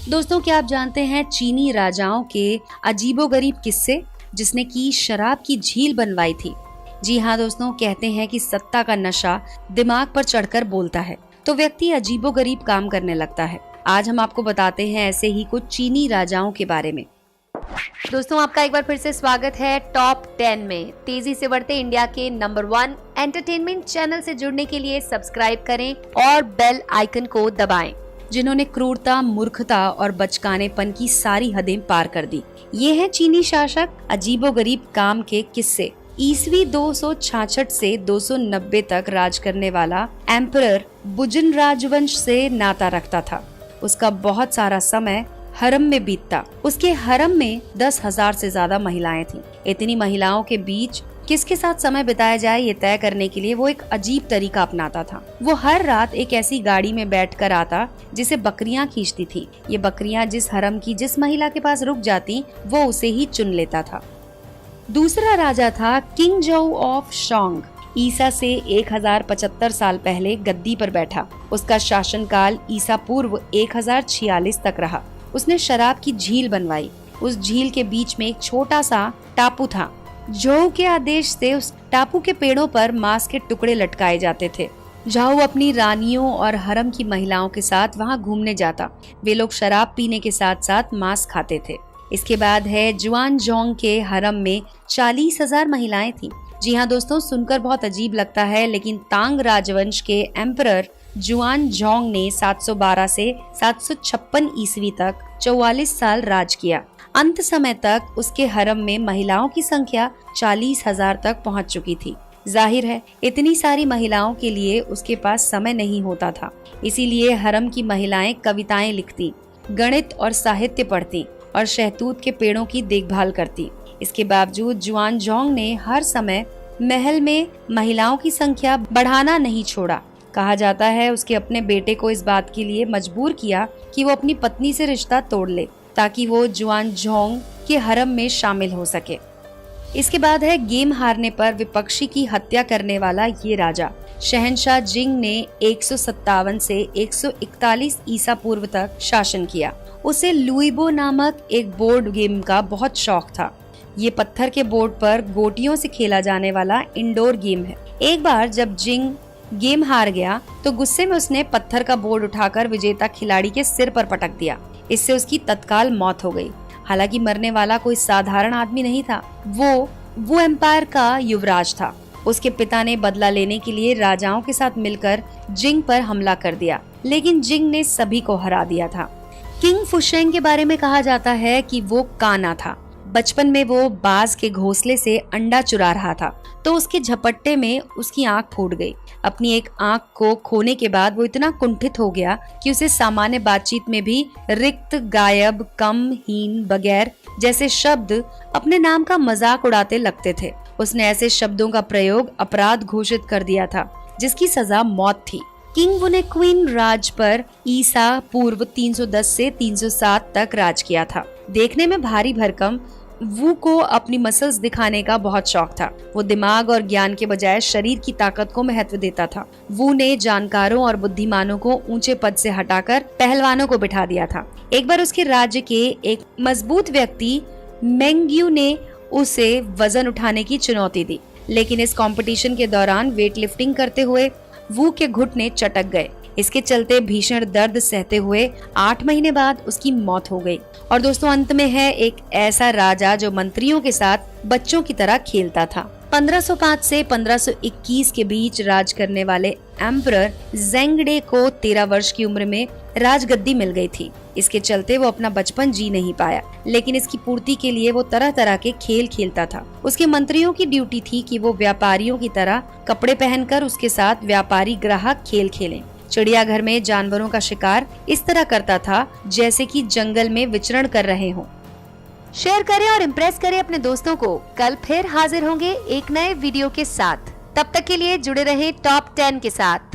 दोस्तों, क्या आप जानते हैं चीनी राजाओं के अजीबोगरीब किस्से, जिसने की शराब की झील बनवाई थी। जी हाँ दोस्तों, कहते हैं कि सत्ता का नशा दिमाग पर चढ़कर बोलता है तो व्यक्ति अजीबोगरीब काम करने लगता है। आज हम आपको बताते हैं ऐसे ही कुछ चीनी राजाओं के बारे में। दोस्तों, आपका एक बार फिर से स्वागत है टॉप 10 में। तेजी से बढ़ते इंडिया के नंबर 1 एंटरटेनमेंट चैनल से जुड़ने के लिए सब्सक्राइब करें और बेल आइकन को दबाएं। जिन्होंने क्रूरता, मूर्खता और बचकानेपन की सारी हदें पार कर दी। ये हैं चीनी शासक अजीबोगरीब काम के किस्से। ईस्वी 266 से 290 तक राज करने वाला एम्परर बुजिन राजवंश से नाता रखता था। उसका बहुत सारा समय हरम में बीतता। उसके हरम में 10,000 से ज्यादा महिलाएं थीं। इतनी महिलाओं के बीच किसके साथ समय बिताया जाए ये तय करने के लिए वो एक अजीब तरीका अपनाता था। वो हर रात एक ऐसी गाड़ी में बैठकर आता जिसे बकरियां खींचती थी। ये बकरियां जिस हरम की जिस महिला के पास रुक जाती वो उसे ही चुन लेता था। दूसरा राजा था किंग जोउ ऑफ शोंग। ईसा से 1075 साल पहले गद्दी पर बैठा। उसका शासनकाल ईसा पूर्व 1046 तक रहा। उसने शराब की झील बनवाई। उस झील के बीच में एक छोटा सा टापू था। जोउ के आदेश से उस टापू के पेड़ों पर मांस के टुकड़े लटकाए जाते थे। जोउ अपनी रानियों और हरम की महिलाओं के साथ वहां घूमने जाता। वे लोग शराब पीने के साथ साथ मांस खाते थे। इसके बाद है जुआनजोंग के हरम में 40,000 महिलाएं थीं। जी हाँ दोस्तों, सुनकर बहुत अजीब लगता है, लेकिन तांग राजवंश के एम्परर जुआनजोंग ने 712 से 756 ईस्वी तक 44 साल राज किया। अंत समय तक उसके हरम में महिलाओं की संख्या 40,000 तक पहुंच चुकी थी। जाहिर है इतनी सारी महिलाओं के लिए उसके पास समय नहीं होता था। इसीलिए हरम की महिलाएं कविताएं लिखती, गणित और साहित्य पढ़ती और शहतूत के पेड़ों की देखभाल करती। इसके बावजूद जुआनजोंग ने हर समय महल में महिलाओं की संख्या बढ़ाना नहीं छोड़ा। कहा जाता है उसके अपने बेटे को इस बात के लिए मजबूर किया कि वो अपनी पत्नी से रिश्ता तोड़ ले ताकि वो जुआनजोंग के हरम में शामिल हो सके। इसके बाद है गेम हारने पर विपक्षी की हत्या करने वाला ये राजा। शहंशाह जिंग ने 157 से 141 ईसा पूर्व तक शासन किया। उसे लुइबो नामक एक बोर्ड गेम का बहुत शौक था। ये पत्थर के बोर्ड पर गोटियों से खेला जाने वाला इंडोर गेम है। एक बार जब जिंग गेम हार गया तो गुस्से में उसने पत्थर का बोर्ड उठाकर विजेता खिलाड़ी के सिर पर पटक दिया। इससे उसकी तत्काल मौत हो गई। हालांकि मरने वाला कोई साधारण आदमी नहीं था, वो एम्पायर का युवराज था। उसके पिता ने बदला लेने के लिए राजाओं के साथ मिलकर जिंग पर हमला कर दिया, लेकिन जिंग ने सभी को हरा दिया था। किंग फुशेंग के बारे में कहा जाता है कि वो काना था। बचपन में वो बाज के घोंसले से अंडा चुरा रहा था तो उसके झपट्टे में उसकी आंख फूट गई। अपनी एक आंख को खोने के बाद वो इतना कुंठित हो गया कि उसे सामान्य बातचीत में भी रिक्त, गायब, कम, हीन, बगैर जैसे शब्द अपने नाम का मजाक उड़ाते लगते थे। उसने ऐसे शब्दों का प्रयोग अपराध घोषित कर दिया था जिसकी सजा मौत थी। किंग वू ने क्वीन राज पर ईसा पूर्व 310 से 307 तक राज किया था। देखने में भारी भरकम वू को अपनी मसल्स दिखाने का बहुत शौक था। वो दिमाग और ज्ञान के बजाय शरीर की ताकत को महत्व देता था। वू ने जानकारों और बुद्धिमानों को ऊंचे पद से हटाकर पहलवानों को बिठा दिया था। एक बार उसके राज्य के एक मजबूत व्यक्ति मेंग्यू ने उसे वजन उठाने की चुनौती दी, लेकिन इस कंपटीशन के दौरान वेट लिफ्टिंग करते हुए वू के घुटने चटक गए। इसके चलते भीषण दर्द सहते हुए 8 महीने बाद उसकी मौत हो गई। और दोस्तों, अंत में है एक ऐसा राजा जो मंत्रियों के साथ बच्चों की तरह खेलता था। 1505 से 1521 के बीच राज करने वाले एम्परर ज़ेंगडे को 13 वर्ष की उम्र में राजगद्दी मिल गई थी। इसके चलते वो अपना बचपन जी नहीं पाया, लेकिन इसकी पूर्ति के लिए वो तरह तरह के खेल खेलता था। उसके मंत्रियों की ड्यूटी थी कि वो व्यापारियों की तरह कपड़े पहनकर उसके साथ व्यापारी ग्राहक खेल खेलें। चिड़ियाघर में जानवरों का शिकार इस तरह करता था जैसे कि जंगल में विचरण कर रहे हों। शेयर करें और इम्प्रेस करें अपने दोस्तों को। कल फिर हाजिर होंगे एक नए वीडियो के साथ। तब तक के लिए जुड़े रहें टॉप 10 के साथ।